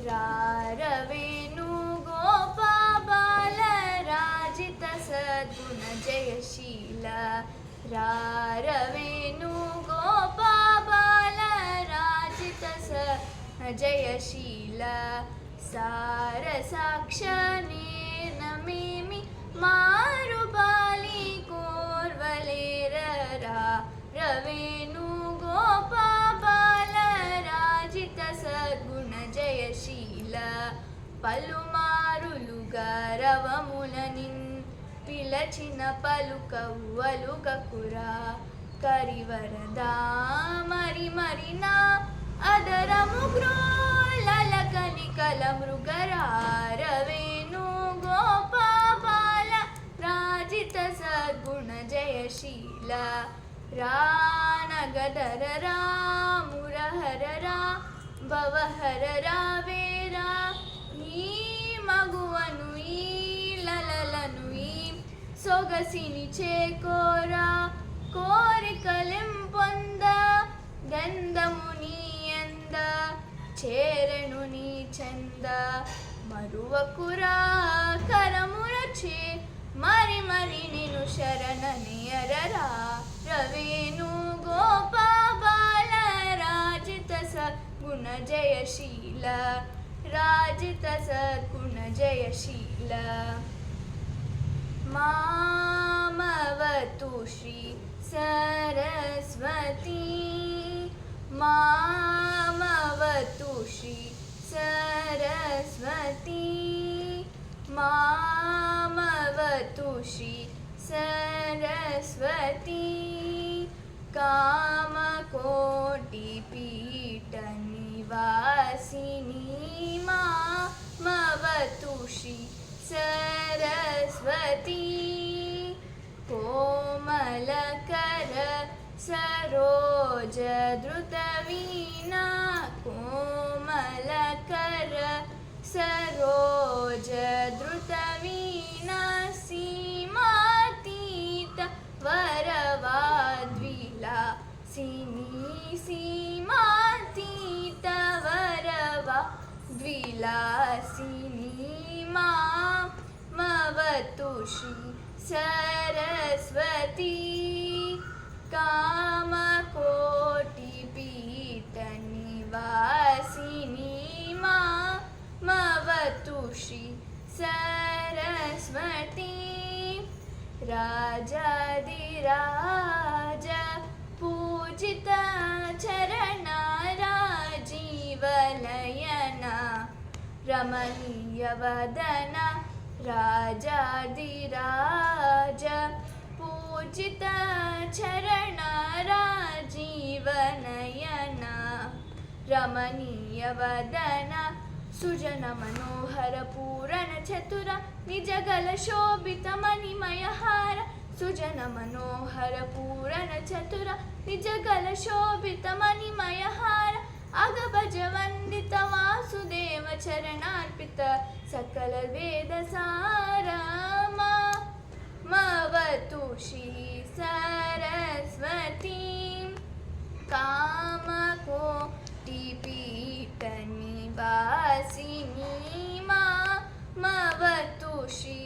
रारवेणुगोपाबालराजित सद्गुण जयशील रारवेणुगोपाबालराजित जयशील सारसाक्षनेनमेमि मारुबाली कोर्वलेररा रवेणुगोपाबालराजित सद्गुण जयशील పలుమారులుగరవములనిన్ పిలచిన పలుకవ్వలుగకురా కరివరదా మరి మరినా అదరము గ్రోలలకనికల మృగరారవేణు గోపాబాల రాజిత సద్గుణ జయశీల రానగదర రామురహరరా భవహరరా వేరా ఈ మగువను ఈ లలలను ఈ సొగసిని చేకోరా కోరికలింపొంద గంధము నీ ఎంద చేరెను నీ చంద మరువకురా కరమురచే మరి మరి నిను శరణనియరరా రవేణు గోపాబాల రాజిత సద్గుణ జయశీల రాజిత సద్గుణ జయశీల మామవతు శ్రీ సరస్వతీ మామవతు శ్రీ సరస్వతీ మామవతు శ్రీ సరస్వతీ కామకోటి పీఠ నివాసిని మామవతు శ్రీ సరస్వతీ కోమలకర సరోజ ధృత వీణా కోమలకర సరోజ ధృత వీణా సీమాతీత వరవాద్విలాసిని సీమాతీత వరవాద్విలాసిని మామవతు శ్రీ సరస్వతీ కామకోటి పీఠ నివాసిని మామవతు శ్రీ సరస్వతీ రాజాదిరాజ పూజిత చరణ రాజీవనయన రమణీయ వదన రాజాదిరాజ పూజిత చరణ రాజీవనయన రమణీయ వదన సుజన మనోహర పూరణ చతుర నిజగల శోభిత మణిమయ హార సుజన మనోహర పూరణ చతుర నిజగల శోభిత మణిమయ హార అగభజ వందిత వాసుదేవ చరణార్పిత సకల వేద సారమా మవతు శ్రీ సరస్వతీ కామకోటి పీఠ నివాసిని మామవతు శ్రీ